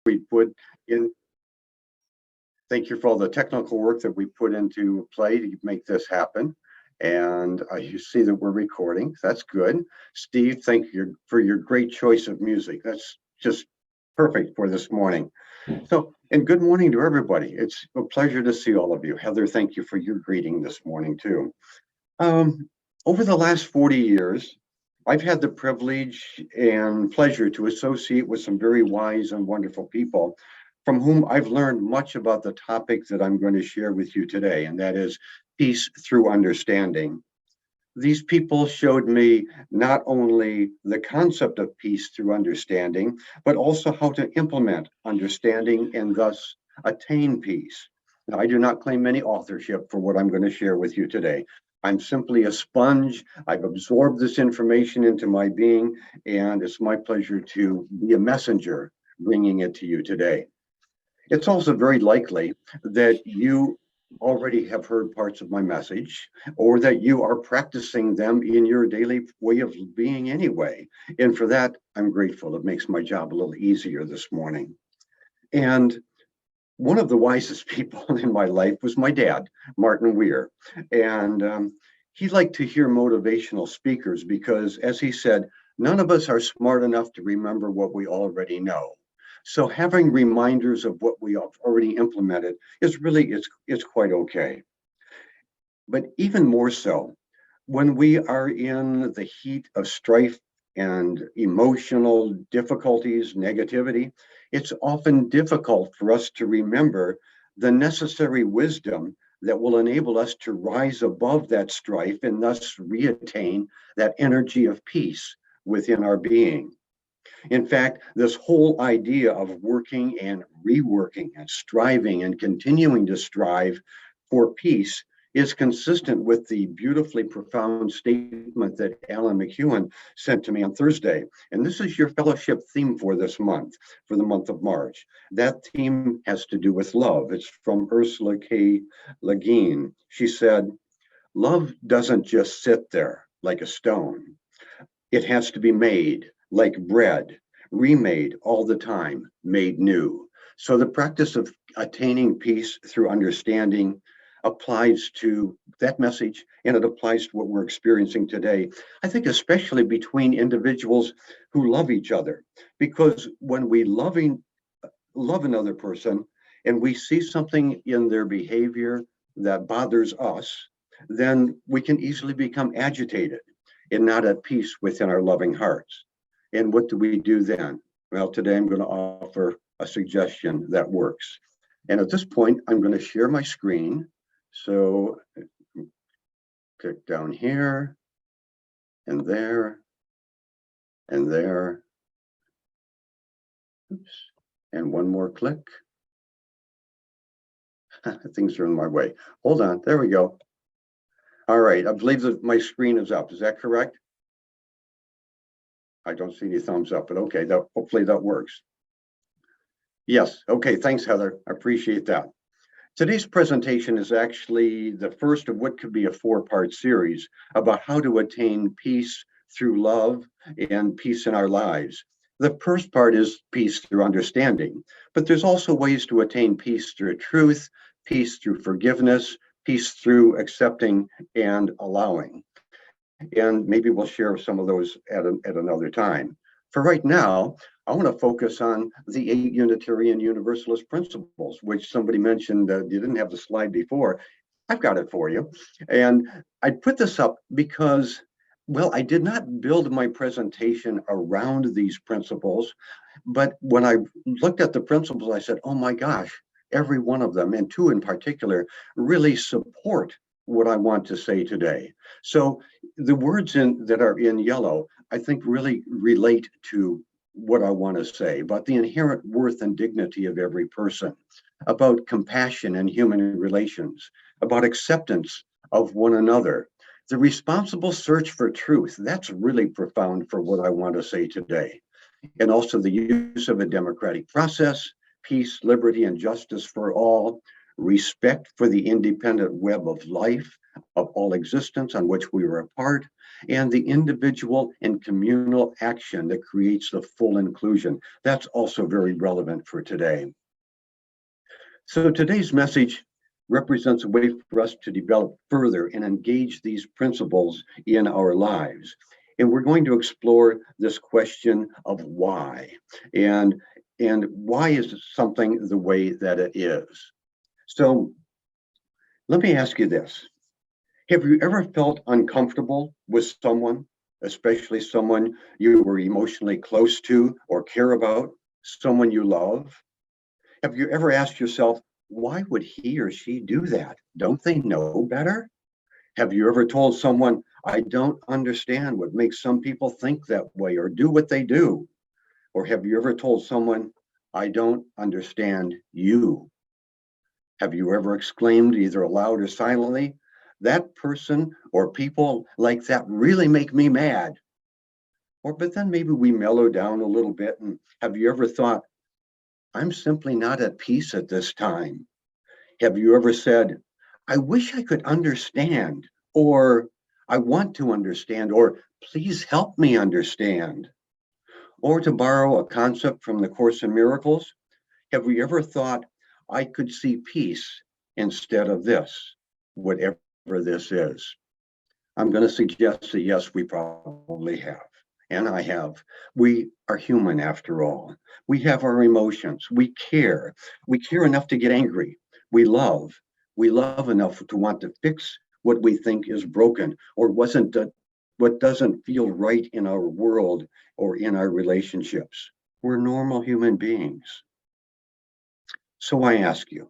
we put in. Thank you for all the technical work that we put into play to make this happen. And you see that we're recording. That's good. Steve, thank you for your great choice of music. That's just perfect for this morning. So, and good morning to everybody. It's a pleasure to see all of you. Heather, thank you for your greeting this morning too. Over the last 40 years, I've had the privilege and pleasure to associate with some very wise and wonderful people from whom I've learned much about the topic that I'm going to share with you today, and that is peace through understanding. These people showed me not only the concept of peace through understanding, but also how to implement understanding and thus attain peace. Now, I do not claim any authorship for what I'm going to share with you today. I'm simply a sponge. I've absorbed this information into my being, and it's my pleasure to be a messenger bringing it to you today. It's also very likely that you already have heard parts of my message, or that you are practicing them in your daily way of being anyway. And for that, I'm grateful. It makes my job a little easier this morning. And one of the wisest people in my life was my dad, Martin Weir. And he liked to hear motivational speakers because, as he said, none of us are smart enough to remember what we already know. So having reminders of what we have already implemented is really, it's quite okay. But even more so, when we are in the heat of strife and emotional difficulties, negativity, it's often difficult for us to remember the necessary wisdom that will enable us to rise above that strife and thus reattain that energy of peace within our being. In fact, this whole idea of working and reworking and striving and continuing to strive for peace is consistent with the beautifully profound statement that Alan McEwen sent to me on Thursday. And this is your fellowship theme for this month, for the month of March. That theme has to do with love. It's from Ursula K. Le Guin. She said, "Love doesn't just sit there like a stone. It has to be made like bread, remade all the time, made new." So the practice of attaining peace through understanding applies to that message, and it applies to what we're experiencing today. I think especially between individuals who love each other, because when we love another person and we see something in their behavior that bothers us, then we can easily become agitated and not at peace within our loving hearts. And what do we do then? Well, today I'm going to offer a suggestion that works. And at this point, I'm going to share my screen. So click down here and there and there. Oops. And one more click. Things are in my way. Hold on. There we go. All right. I believe that my screen is up. Is that correct? I don't see any thumbs up, but okay, hopefully that works. Yes, okay, thanks, Heather. I appreciate that. Today's presentation is actually the first of what could be a four-part series about how to attain peace through love and peace in our lives. The first part is peace through understanding, but there's also ways to attain peace through truth, peace through forgiveness, peace through accepting and allowing. And maybe we'll share some of those at another time. For right now, I want to focus on the 8 Unitarian Universalist principles, which somebody mentioned. You didn't have the slide before. I've got it for you. And I put this up because, well, I did not build my presentation around these principles, but when I looked at the principles, I said, oh my gosh, every one of them, and 2 in particular, really support what I want to say today. So the words that are in yellow, I think really relate to what I want to say about the inherent worth and dignity of every person, about compassion and human relations, about acceptance of one another, the responsible search for truth. That's really profound for what I want to say today. And also the use of a democratic process, peace, liberty, and justice for all, respect for the independent web of life, of all existence on which we are a part, and the individual and communal action that creates the full inclusion. That's also very relevant for today. So today's message represents a way for us to develop further and engage these principles in our lives. And we're going to explore this question of why, and why is something the way that it is. So let me ask you this. Have you ever felt uncomfortable with someone, especially someone you were emotionally close to or care about, someone you love? Have you ever asked yourself, why would he or she do that? Don't they know better? Have you ever told someone, I don't understand what makes some people think that way or do what they do? Or have you ever told someone, I don't understand you? Have you ever exclaimed, either aloud or silently, that person or people like that really make me mad? Or, but then maybe we mellow down a little bit. And have you ever thought, I'm simply not at peace at this time? Have you ever said, I wish I could understand, or I want to understand, or please help me understand? Or to borrow a concept from the Course in Miracles, have we ever thought, I could see peace instead of this, whatever this is? I'm going to suggest that yes, we probably have. And I have. We are human after all. We have our emotions. We care. We care enough to get angry. We love. We love enough to want to fix what we think is broken or what doesn't feel right in our world or in our relationships. We're normal human beings. So I ask you,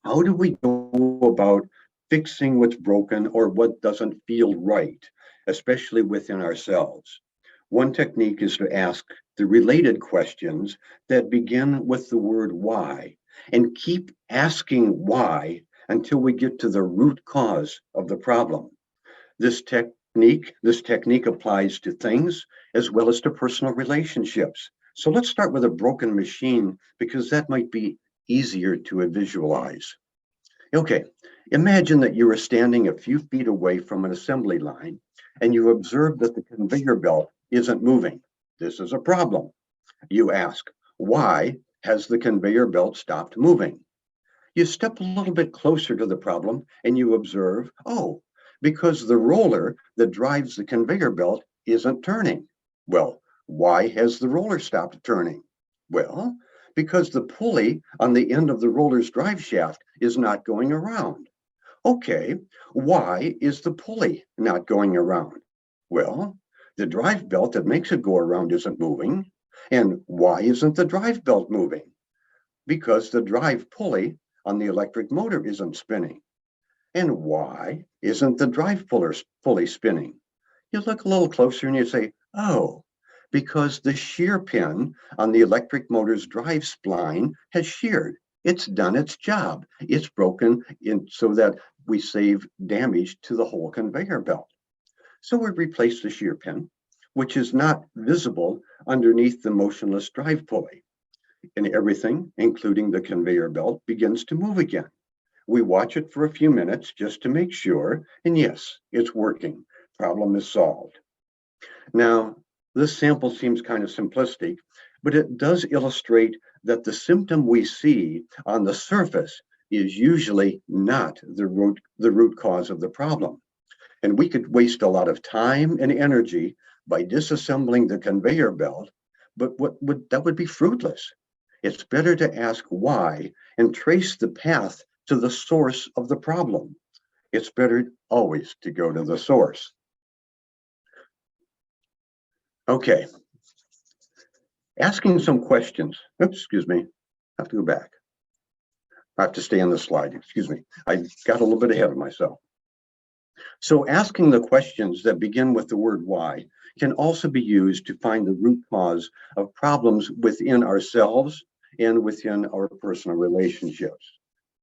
how do we go about fixing what's broken or what doesn't feel right, especially within ourselves? One technique is to ask the related questions that begin with the word why, and keep asking why until we get to the root cause of the problem. This technique applies to things as well as to personal relationships. So let's start with a broken machine because that might be easier to visualize. Okay, imagine that you are standing a few feet away from an assembly line and you observe that the conveyor belt isn't moving. This is a problem. You ask, why has the conveyor belt stopped moving? You step a little bit closer to the problem and you observe, oh, because the roller that drives the conveyor belt isn't turning. Well, why has the roller stopped turning? Well, because the pulley on the end of the roller's drive shaft is not going around. Okay, why is the pulley not going around? Well, the drive belt that makes it go around isn't moving. And why isn't the drive belt moving? Because the drive pulley on the electric motor isn't spinning. And why isn't the drive pulley spinning? You look a little closer and you say, oh, because the shear pin on the electric motor's drive spline has sheared. It's done its job. It's broken in so that we save damage to the whole conveyor belt. So we replace the shear pin, which is not visible underneath the motionless drive pulley. And everything, including the conveyor belt, begins to move again. We watch it for a few minutes just to make sure, and yes, it's working. Problem is solved. Now, this sample seems kind of simplistic, but it does illustrate that the symptom we see on the surface is usually not the root cause of the problem. And we could waste a lot of time and energy by disassembling the conveyor belt, but that would be fruitless. It's better to ask why and trace the path to the source of the problem. It's better always to go to the source. Okay, asking some questions. Oops, excuse me, I have to go back. I have to stay on the slide, excuse me. I got a little bit ahead of myself. So asking the questions that begin with the word why can also be used to find the root cause of problems within ourselves and within our personal relationships.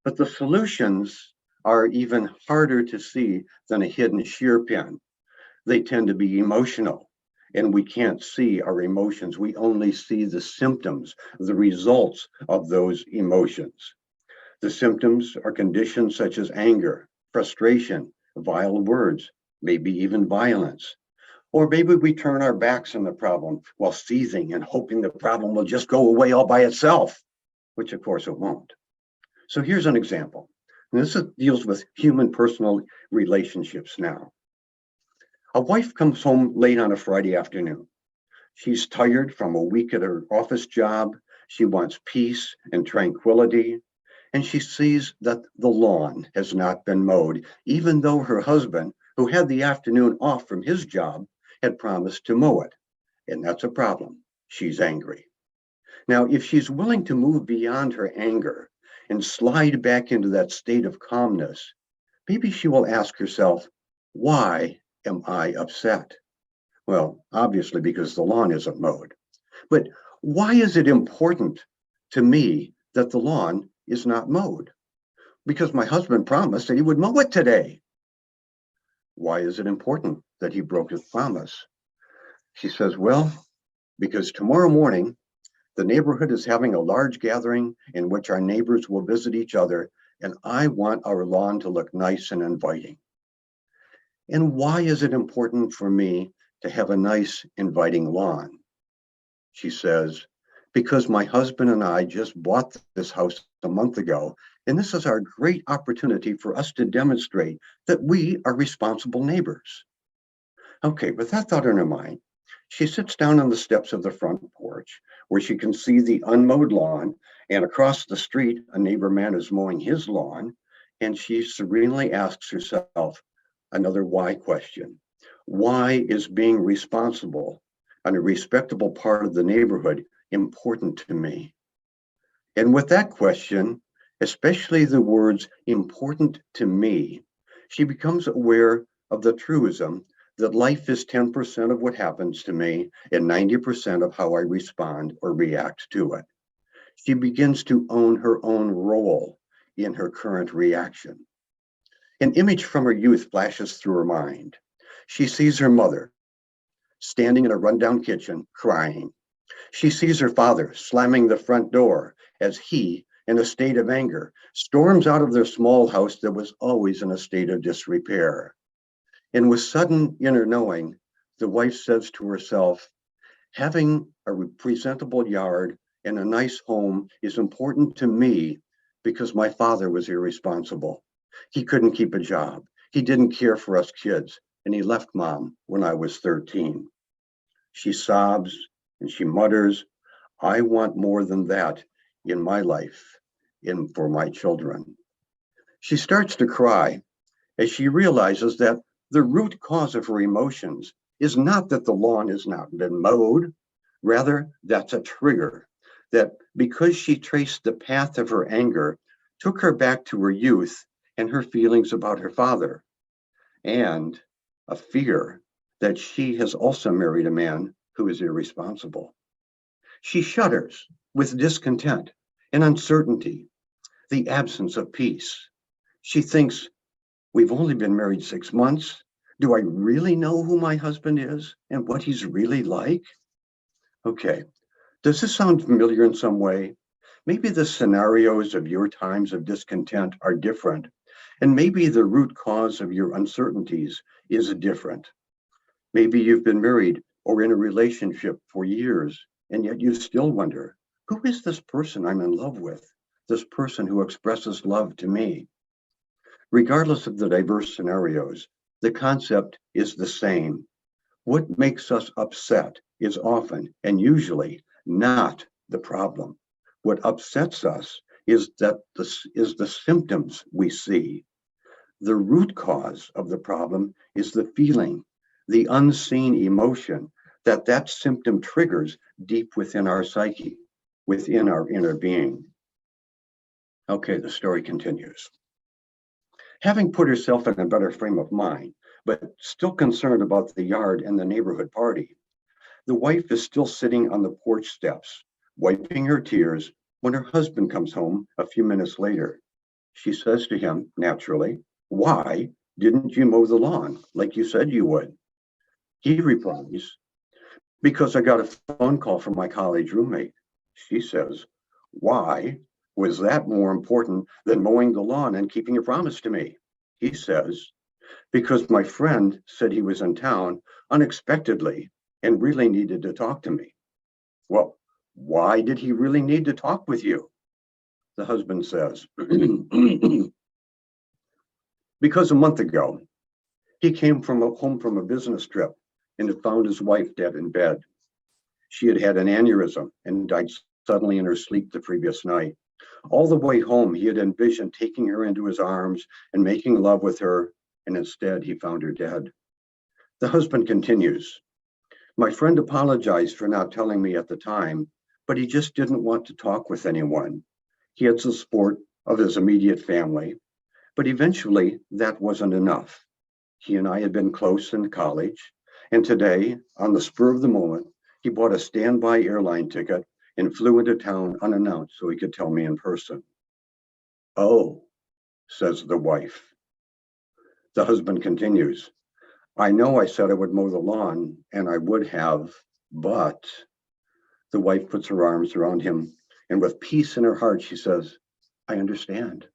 But the solutions are even harder to see than a hidden shear pin. They tend to be emotional, and we can't see our emotions. We only see the symptoms, the results of those emotions. The symptoms are conditions such as anger, frustration, vile words, maybe even violence. Or maybe we turn our backs on the problem while seething and hoping the problem will just go away all by itself, which of course it won't. So here's an example. And this deals with human personal relationships now. A wife comes home late on a Friday afternoon. She's tired from a week at her office job. She wants peace and tranquility. And she sees that the lawn has not been mowed, even though her husband, who had the afternoon off from his job, had promised to mow it. And that's a problem. She's angry. Now, if she's willing to move beyond her anger and slide back into that state of calmness, maybe she will ask herself, why am I upset? Well, obviously because the lawn isn't mowed. But why is it important to me that the lawn is not mowed? Because my husband promised that he would mow it today. Why is it important that he broke his promise? She says, well, because tomorrow morning, the neighborhood is having a large gathering in which our neighbors will visit each other, and I want our lawn to look nice and inviting. And why is it important for me to have a nice, inviting lawn? She says, because my husband and I just bought this house a month ago, and this is our great opportunity for us to demonstrate that we are responsible neighbors. Okay, with that thought in her mind, she sits down on the steps of the front porch where she can see the unmowed lawn, and across the street, a neighbor man is mowing his lawn, and she serenely asks herself another why question. Why is being responsible and a respectable part of the neighborhood important to me? And with that question, especially the words important to me, she becomes aware of the truism that life is 10% of what happens to me and 90% of how I respond or react to it. She begins to own her own role in her current reaction. An image from her youth flashes through her mind. She sees her mother standing in a rundown kitchen crying. She sees her father slamming the front door as he, in a state of anger, storms out of their small house that was always in a state of disrepair. And with sudden inner knowing, the wife says to herself, having a presentable yard and a nice home is important to me because my father was irresponsible. He couldn't keep a job. He didn't care for us kids, and he left mom when I was 13. She sobs and she mutters, I want more than that in my life and for my children. She starts to cry as she realizes that the root cause of her emotions is not that the lawn has not been mowed. Rather, that's a trigger that, because she traced the path of her anger, took her back to her youth and her feelings about her father, and a fear that she has also married a man who is irresponsible. She shudders with discontent and uncertainty, the absence of peace. She thinks, we've only been married 6 months. Do I really know who my husband is and what he's really like? Okay, does this sound familiar in some way? Maybe the scenarios of your times of discontent are different, and maybe the root cause of your uncertainties is different. Maybe you've been married or in a relationship for years, and yet you still wonder, who is this person I'm in love with? This person who expresses love to me? Regardless of the diverse scenarios, the concept is the same. What makes us upset is often and usually not the problem. What upsets us is the symptoms we see. The root cause of the problem is the feeling, the unseen emotion that symptom triggers deep within our psyche, within our inner being. Okay, the story continues. Having put herself in a better frame of mind, but still concerned about the yard and the neighborhood party, the wife is still sitting on the porch steps, wiping her tears when her husband comes home a few minutes later. She says to him, naturally, why didn't you mow the lawn like you said you would? He replies, because I got a phone call from my college roommate. She says, why was that more important than mowing the lawn and keeping your promise to me? He says, because my friend said he was in town unexpectedly and really needed to talk to me. Well, why did he really need to talk with you? The husband says, because a month ago, he came home from a business trip and had found his wife dead in bed. She had had an aneurysm and died suddenly in her sleep the previous night. All the way home, he had envisioned taking her into his arms and making love with her, and instead he found her dead. The husband continues, my friend apologized for not telling me at the time, but he just didn't want to talk with anyone. He had the support of his immediate family, but eventually that wasn't enough. He and I had been close in college, and today, on the spur of the moment, he bought a standby airline ticket and flew into town unannounced so he could tell me in person. Oh, says the wife. The husband continues, I know I said I would mow the lawn, and I would have, but the wife puts her arms around him, and with peace in her heart, she says, I understand.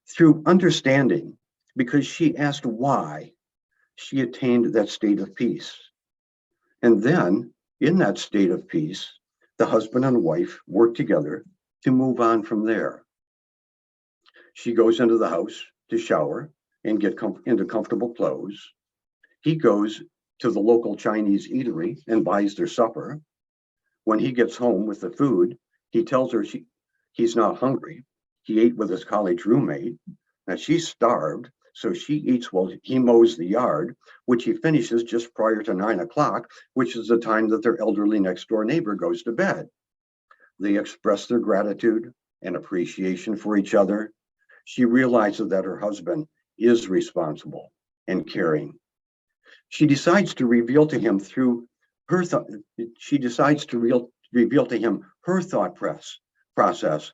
Through understanding, because she asked why, she attained that state of peace. And then, in that state of peace, the husband and wife work together to move on from there. She goes into the house to shower and get into comfortable clothes. He goes to the local Chinese eatery and buys their supper. When he gets home with the food, he tells her he's not hungry. He ate with his college roommate. Now she's starved, so she eats while he mows the yard, which he finishes just prior to 9 o'clock, which is the time that their elderly next door neighbor goes to bed. They express their gratitude and appreciation for each other. She realizes that her husband is responsible and caring. She decides to reveal to him through her thought. She decides to reveal to him her thought process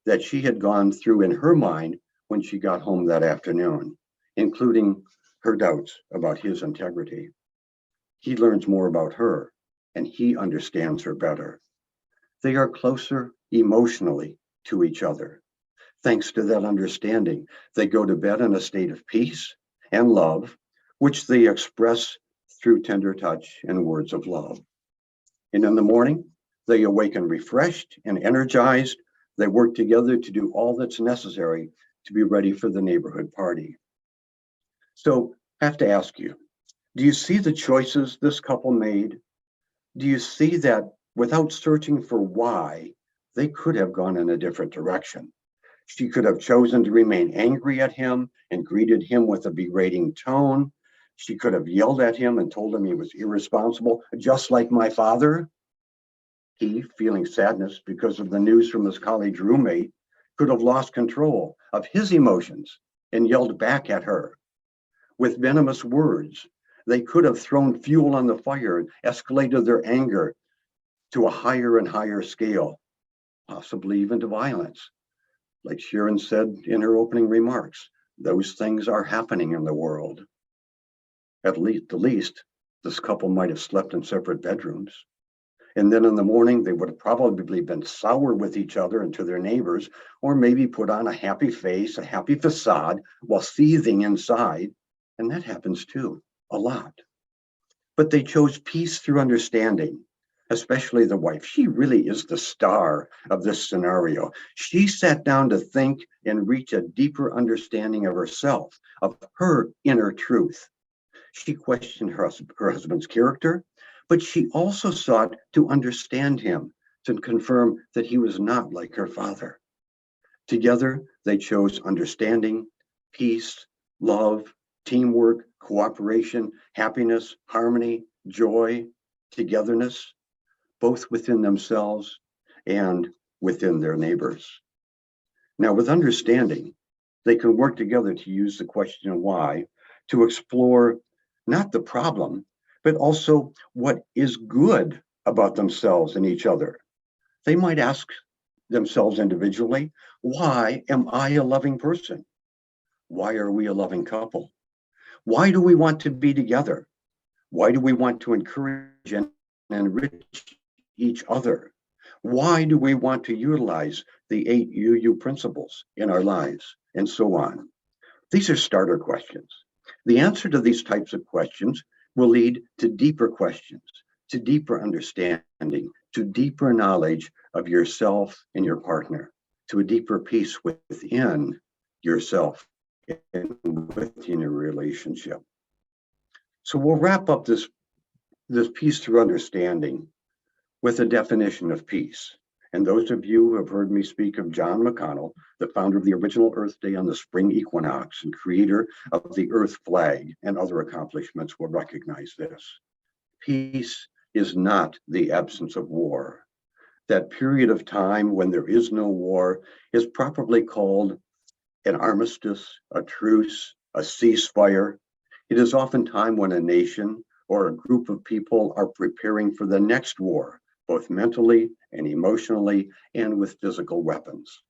that she had gone through in her mind when she got home that afternoon, including her doubts about his integrity. He learns more about her, and he understands her better. They are closer emotionally to each other. Thanks to that understanding, they go to bed in a state of peace and love, which they express through tender touch and words of love. And in the morning, they awaken refreshed and energized. They work together to do all that's necessary to be ready for the neighborhood party. So I have to ask you, do you see the choices this couple made? Do you see that without searching for why, they could have gone in a different direction? She could have chosen to remain angry at him and greeted him with a berating tone. She could have yelled at him and told him he was irresponsible, just like my father. He, feeling sadness because of the news from his college roommate, could have lost control of his emotions and yelled back at her. With venomous words, they could have thrown fuel on the fire and escalated their anger to a higher and higher scale, possibly even to violence. Like Sharon said in her opening remarks, those things are happening in the world. At the least, this couple might have slept in separate bedrooms. And then in the morning, they would have probably been sour with each other and to their neighbors, or maybe put on a happy face, a happy facade while seething inside. And that happens too, a lot. But they chose peace through understanding, especially the wife. She really is the star of this scenario. She sat down to think and reach a deeper understanding of herself, of her inner truth. She questioned her husband's character, but she also sought to understand him, to confirm that he was not like her father. Together, they chose understanding, peace, love, teamwork, cooperation, happiness, harmony, joy, togetherness, both within themselves and within their neighbors. Now, with understanding, they can work together to use the question of why to explore not the problem, but also what is good about themselves and each other. They might ask themselves individually, why am I a loving person? Why are we a loving couple? Why do we want to be together? Why do we want to encourage and enrich each other? Why do we want to utilize the 8 UU principles in our lives? And so on. These are starter questions. The answer to these types of questions will lead to deeper questions, to deeper understanding, to deeper knowledge of yourself and your partner, to a deeper peace within yourself and within your relationship. So we'll wrap up this peace through understanding with a definition of peace. And those of you who have heard me speak of John McConnell, the founder of the original Earth Day on the spring equinox and creator of the Earth flag and other accomplishments, will recognize this. Peace is not the absence of war. That period of time when there is no war is properly called an armistice, a truce, a ceasefire. It is often time when a nation or a group of people are preparing for the next war, both mentally and emotionally and with physical weapons.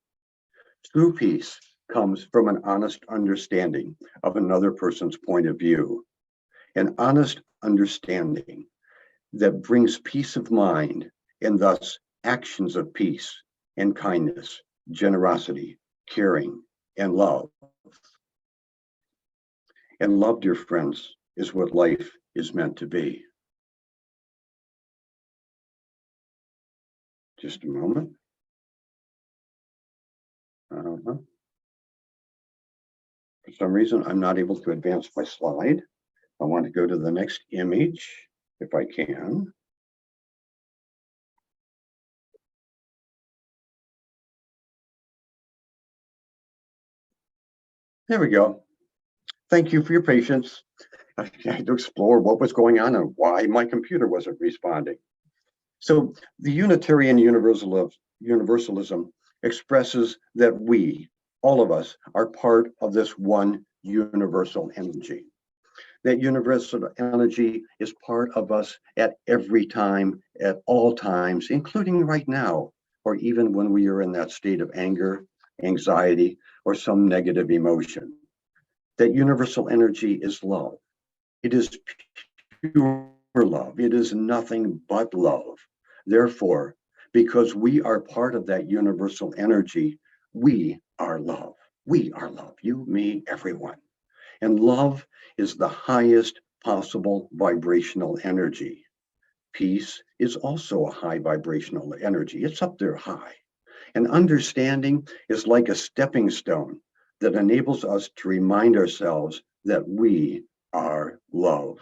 True peace comes from an honest understanding of another person's point of view, an honest understanding that brings peace of mind and thus actions of peace and kindness, generosity, caring, and love. And love, dear friends, is what life is meant to be. Just a moment. For some reason, I'm not able to advance my slide. I want to go to the next image, if I can. There we go. Thank you for your patience. I had to explore what was going on and why my computer wasn't responding. So the Unitarian Universalism expresses that we, all of us, are part of this one universal energy. That universal energy is part of us at every time, at all times, including right now, or even when we are in that state of anger, anxiety, or some negative emotion. That universal energy is love. It is pure love. It is nothing but love. Therefore, because we are part of that universal energy, we are love. We are love. You, me, everyone. And love is the highest possible vibrational energy. Peace is also a high vibrational energy. It's up there high. And understanding is like a stepping stone that enables us to remind ourselves that we are love.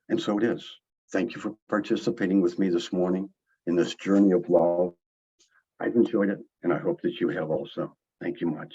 And so it is. Thank you for participating with me this morning in this journey of love. I've enjoyed it, and I hope that you have also. Thank you much.